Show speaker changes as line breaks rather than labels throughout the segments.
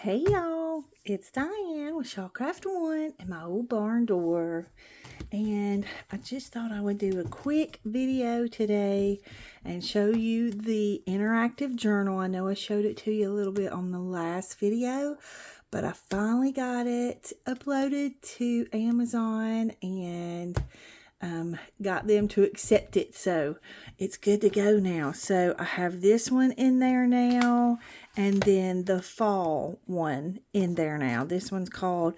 Hey y'all, it's Diane with Shawcraft One and my old barn door. And I just thought I would do a quick video today and show you the interactive journal. I know I showed it to you a little bit on the last video, but I finally got it uploaded to Amazon and got them to accept it, so it's good to go now. So I have this one in there now, and then the fall one in there now. This one's called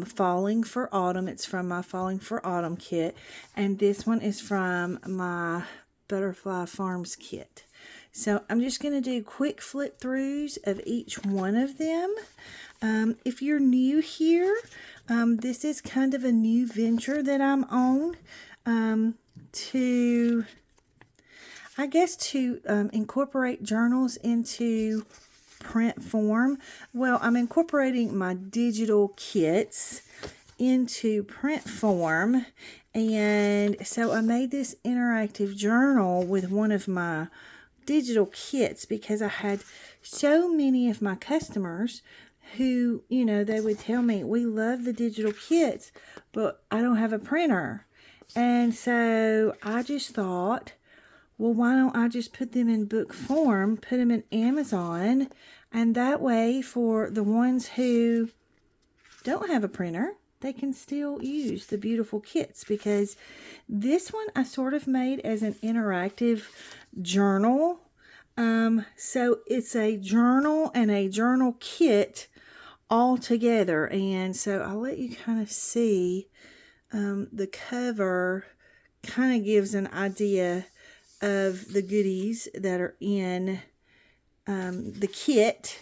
Falling for Autumn. It's from my Falling for Autumn kit, and this one is from my Butterfly Farms kit. So I'm just going to do quick flip throughs of each one of them. If you're new here, this is kind of a new venture that I'm on to incorporate journals into print form. Well, I'm incorporating my digital kits into print form, and so I made this interactive journal with one of my digital kits because I had so many of my customers who, they would tell me, we love the digital kits, but I don't have a printer. And so I just thought, well, why don't I just put them in book form, put them in Amazon, and that way for the ones who don't have a printer, they can still use the beautiful kits, because this one I sort of made as an interactive journal. So it's a journal and a journal kit all together, and so I'll let you kind of see the cover kind of gives an idea of the goodies that are in the kit.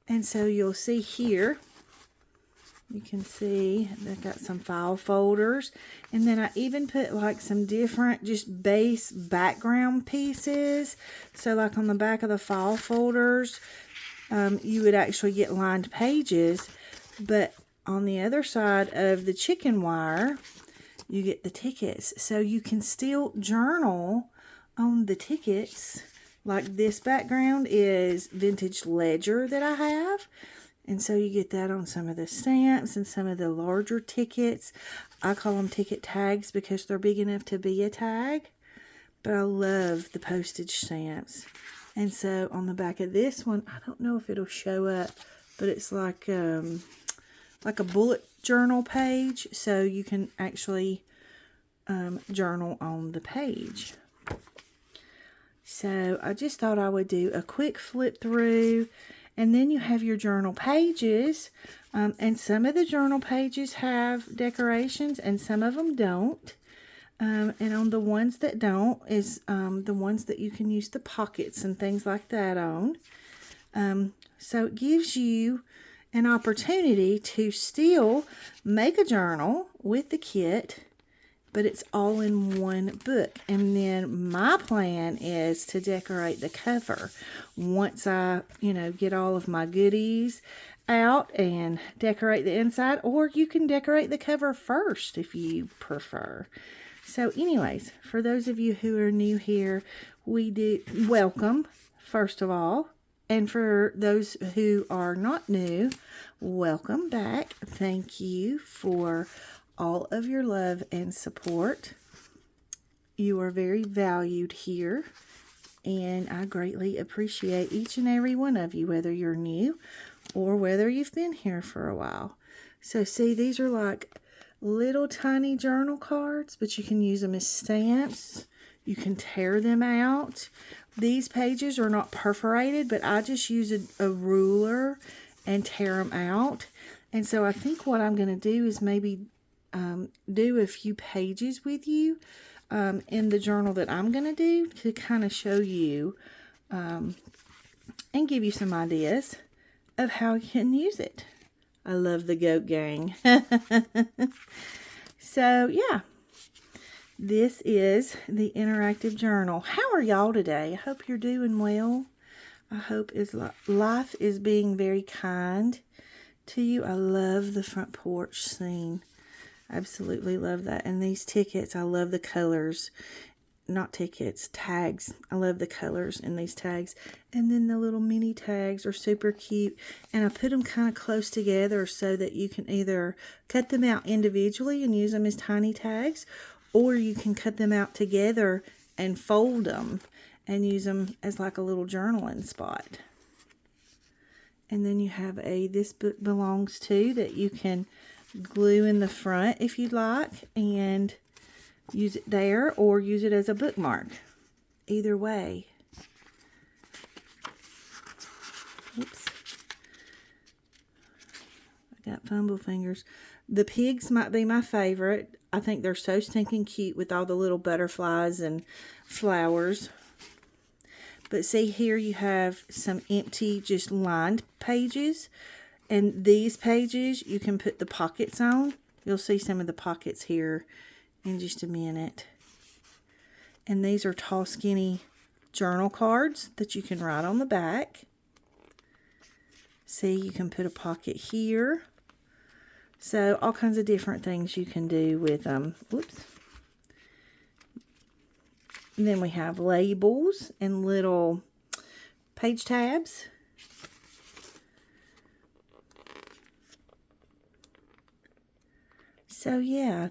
And so you'll see here, you can see they've got some file folders, and then I even put like some different just base background pieces. So like on the back of the file folders, you would actually get lined pages, but on the other side of the chicken wire, you get the tickets. So you can still journal on the tickets. Like this background is vintage ledger that I have, and so you get that on some of the stamps and some of the larger tickets. I call them ticket tags because they're big enough to be a tag, but I love the postage stamps. And so on the back of this one, I don't know if it'll show up, but it's like a bullet journal page, so you can actually journal on the page. So I just thought I would do a quick flip through, and then you have your journal pages, and some of the journal pages have decorations and some of them don't. And on the ones that don't is the ones that you can use the pockets and things like that on. So it gives you an opportunity to still make a journal with the kit, but it's all in one book. And then my plan is to decorate the cover once I, get all of my goodies out and decorate the inside, or you can decorate the cover first if you prefer. So anyways, for those of you who are new here, we do welcome, first of all. And for those who are not new, welcome back. Thank you for all of your love and support. You are very valued here, and I greatly appreciate each and every one of you, whether you're new or whether you've been here for a while. So see, these are like little tiny journal cards, but you can use them as stamps. You can tear them out. These pages are not perforated, but I just use a ruler and tear them out. And so I think what I'm going to do is maybe do a few pages with you in the journal that I'm going to do to kind of show you and give you some ideas of how you can use it. I love the goat gang. So, yeah. This is the interactive journal. How are y'all today? I hope you're doing well. I hope life is being very kind to you. I love the front porch scene. Absolutely love that. And these tickets, I love the colors. not tickets, tags. I love the colors in these tags. And then the little mini tags are super cute. And I put them kind of close together so that you can either cut them out individually and use them as tiny tags, or you can cut them out together and fold them and use them as like a little journaling spot. And then you have a This Book Belongs To that you can glue in the front if you'd like and use it there, or use it as a bookmark. Either way. Oops. I got fumble fingers. The pigs might be my favorite. I think they're so stinking cute with all the little butterflies and flowers. But see here you have some empty, just lined pages. And these pages you can put the pockets on. You'll see some of the pockets here in just a minute. And these are tall, skinny journal cards that you can write on the back. See, you can put a pocket here. So all kinds of different things you can do with them. Whoops. And then we have labels and little page tabs. So yeah,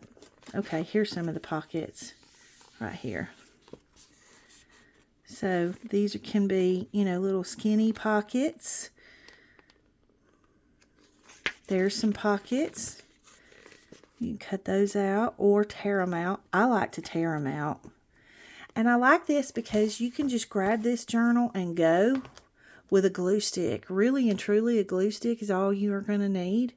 okay, here's some of the pockets right here. So these can be, you know, little skinny pockets. There's some pockets. You can cut those out or tear them out. I like to tear them out. And I like this because you can just grab this journal and go with a glue stick. Really and truly, a glue stick is all you are going to need.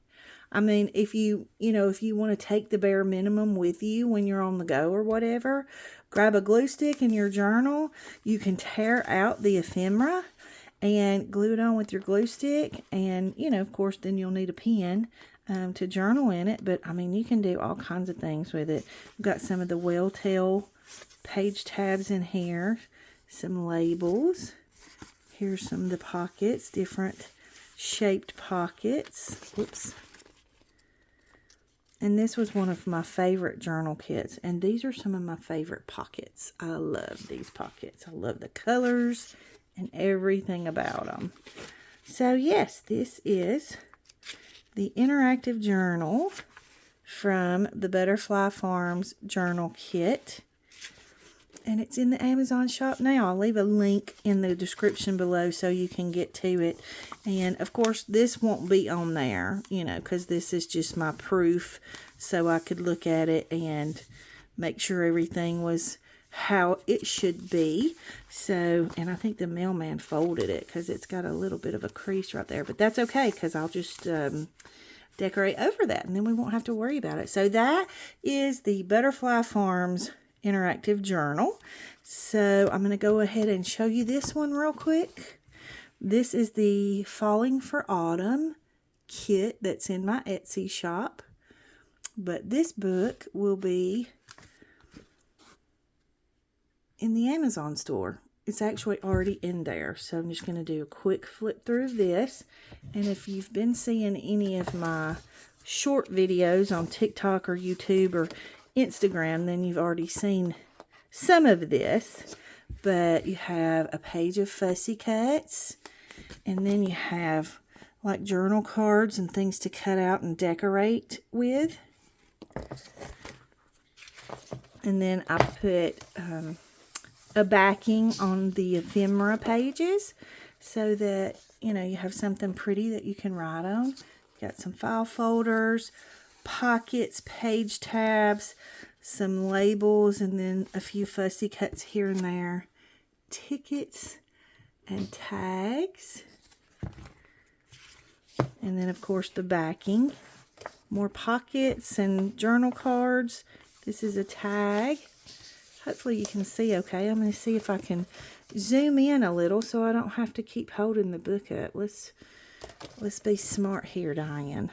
I mean, if you want to take the bare minimum with you when you're on the go or whatever, grab a glue stick in your journal. You can tear out the ephemera and glue it on with your glue stick. And, you know, of course, then you'll need a pen to journal in it. But, I mean, you can do all kinds of things with it. We've got some of the Well-Tell page tabs in here. Some labels. Here's some of the pockets. Different shaped pockets. Whoops. And this was one of my favorite journal kits. And these are some of my favorite pockets. I love these pockets. I love the colors and everything about them. So yes, this is the interactive journal from the Butterfly Farms journal kit. And it's in the Amazon shop now. I'll leave a link in the description below so you can get to it. And, of course, this won't be on there, you know, because this is just my proof. So I could look at it and make sure everything was how it should be. So, and I think the mailman folded it because it's got a little bit of a crease right there. But that's okay because I'll just decorate over that and then we won't have to worry about it. So that is the Butterfly Farms interactive journal. So I'm going to go ahead and show you this one real quick. This is the Falling for Autumn kit that's in my Etsy shop. But this book will be in the Amazon store. It's actually already in there. So I'm just going to do a quick flip through of this. And if you've been seeing any of my short videos on TikTok or YouTube or Instagram, then you've already seen some of this. But you have a page of fussy cuts, and then you have like journal cards and things to cut out and decorate with. And then I put a backing on the ephemera pages so that, you know, you have something pretty that you can write on. Got some file folders, pockets, page tabs, some labels, and then a few fussy cuts here and there, tickets and tags, and then of course the backing, more pockets and journal cards. This is a tag. Hopefully you can see okay. I'm going to see if I can zoom in a little so I don't have to keep holding the book up. Let's be smart here, Diane.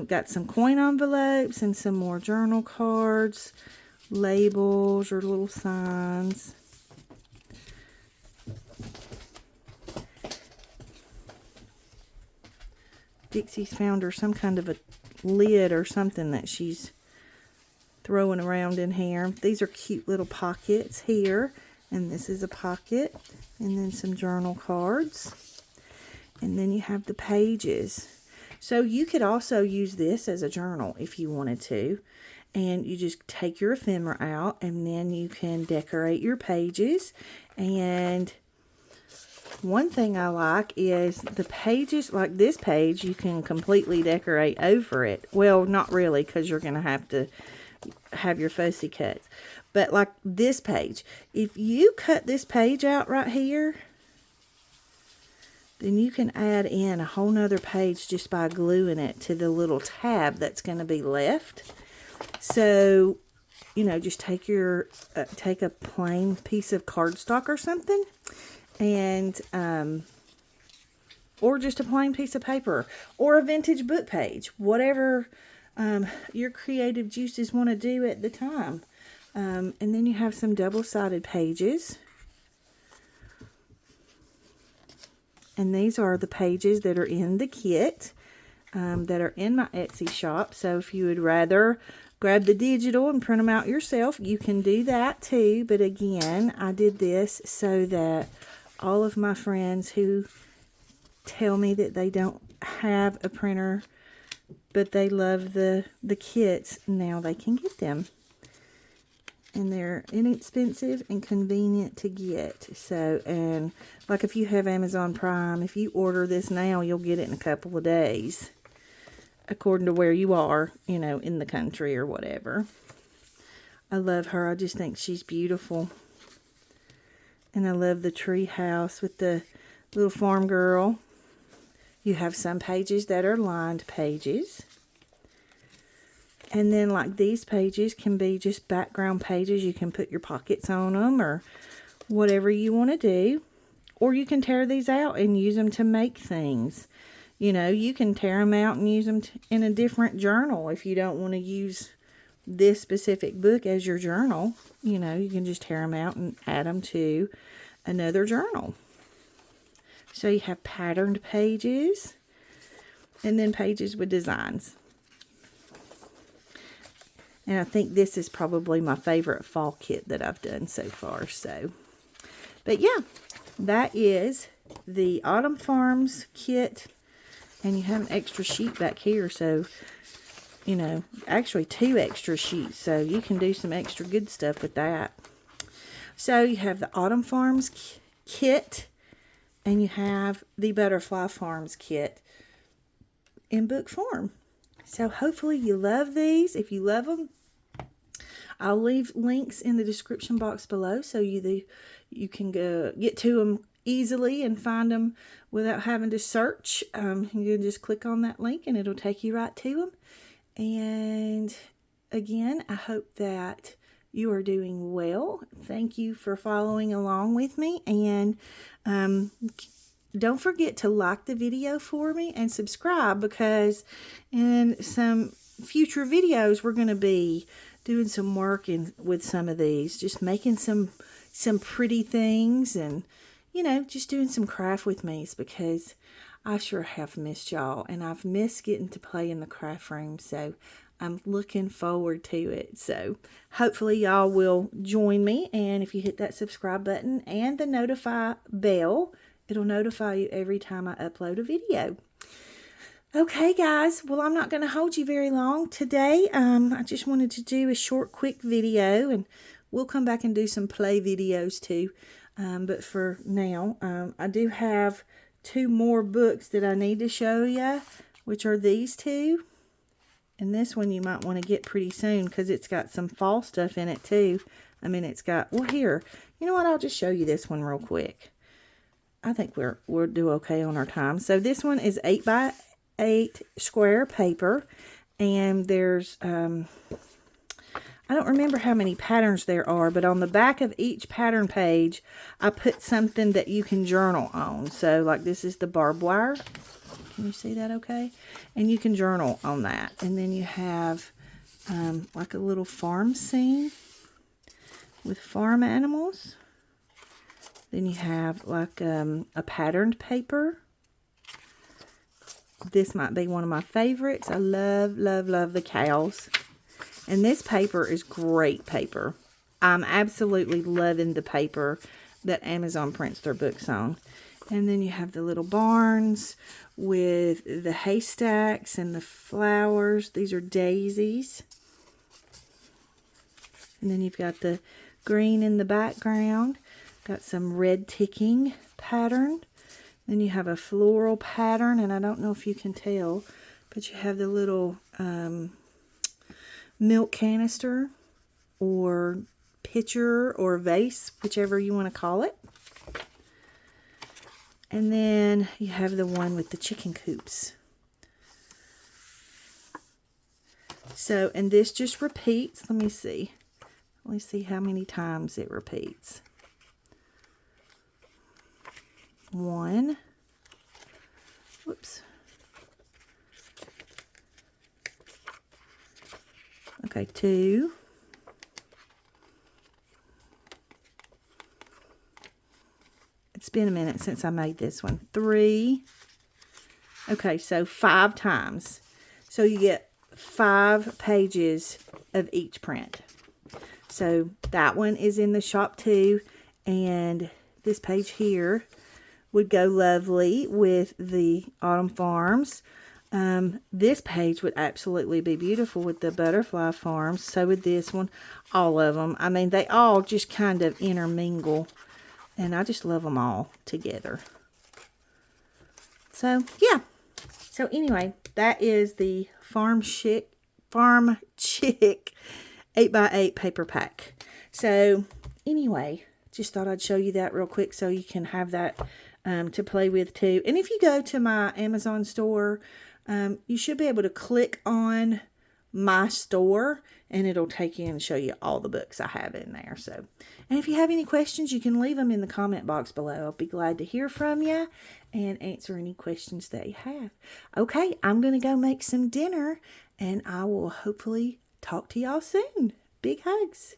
Got some coin envelopes and some more journal cards, labels or little signs. Dixie's found her some kind of a lid or something that she's throwing around in here. These are cute little pockets here. And this is a pocket. And then some journal cards. And then you have the pages. So you could also use this as a journal if you wanted to. And you just take your ephemera out, and then you can decorate your pages. And one thing I like is the pages, like this page, you can completely decorate over it. Well, not really, because you're going to have your fussy cuts. But like this page, if you cut this page out right here, then you can add in a whole nother page just by gluing it to the little tab that's going to be left. So, you know, just take your take a plain piece of cardstock or something, and or just a plain piece of paper, or a vintage book page, whatever your creative juices want to do at the time. And then you have some double-sided pages. And these are the pages that are in the kit that are in my Etsy shop. So if you would rather grab the digital and print them out yourself, you can do that too. But again, I did this so that all of my friends who tell me that they don't have a printer, but they love the kits, now they can get them. And they're inexpensive and convenient to get. So, and like if you have Amazon Prime, if you order this now, you'll get it in a couple of days, according to where you are, you know, in the country or whatever. I love her. I just think she's beautiful. And I love the tree house with the little farm girl. You have some pages that are lined pages. And then like these pages can be just background pages. You can put your pockets on them or whatever you want to do. Or you can tear these out and use them to make things. You know, you can tear them out and use them in a different journal if you don't want to use this specific book as your journal. You know, you can just tear them out and add them to another journal. So you have patterned pages and then pages with designs. And I think this is probably my favorite fall kit that I've done so far. So, but yeah, that is the Autumn Farms kit. And you have an extra sheet back here. So, you know, actually 2 extra sheets. So you can do some extra good stuff with that. So you have the Autumn Farms kit. And you have the Butterfly Farms kit in book form. So hopefully you love these. If you love them, I'll leave links in the description box below so you can go get to them easily and find them without having to search. You can just click on that link and it'll take you right to them. And again, I hope that you are doing well. Thank you for following along with me. And don't forget to like the video for me and subscribe, because in some future videos we're going to be doing some work with some of these, just making some pretty things, and you know, just doing some craft with me, because I sure have missed y'all, and I've missed getting to play in the craft room. So I'm looking forward to it. So hopefully y'all will join me, and if you hit that subscribe button and the notify bell, it'll notify you every time I upload a video. Okay, guys. Well, I'm not going to hold you very long today. I just wanted to do a short, quick video, and we'll come back and do some play videos too. But for now, I do have 2 more books that I need to show you, which are these 2. And this one you might want to get pretty soon, because it's got some fall stuff in it too. I mean, it's got, well, here, you know what? I'll just show you this one real quick. I think we'll do okay on our time. So this one is 8x8 square paper, and there's I don't remember how many patterns there are, but on the back of each pattern page I put something that you can journal on. So like this is the barbed wire. Can you see that okay? And you can journal on that. And then you have like a little farm scene with farm animals. Then you have like a patterned paper. This might be one of my favorites. I love, love, love the cows. And this paper is great paper. I'm absolutely loving the paper that Amazon prints their books on. And then you have the little barns with the haystacks and the flowers. These are daisies. And then you've got the green in the background. Got some red ticking pattern. Then you have a floral pattern, and I don't know if you can tell, but you have the little milk canister or pitcher or vase, whichever you want to call it. And then you have the one with the chicken coops. So, and this just repeats. Let me see. Let me see how many times it repeats. 1. Whoops. Okay, 2. It's been a minute since I made this one. 3. Okay, so 5 times. So you get 5 pages of each print. So that one is in the shop too, and this page here would go lovely with the Autumn Farms. This page would absolutely be beautiful with the Butterfly Farms. So would this one. All of them. I mean, they all just kind of intermingle, and I just love them all together. So yeah. So anyway, that is the Farm Chick 8x8 paper pack. So anyway, just thought I'd show you that real quick so you can have that to play with too. And if you go to my Amazon store, you should be able to click on my store and it'll take you and show you all the books I have in there. So, and if you have any questions, you can leave them in the comment box below. I'll be glad to hear from you and answer any questions that you have. Okay, I'm going to go make some dinner, and I will hopefully talk to y'all soon. Big hugs.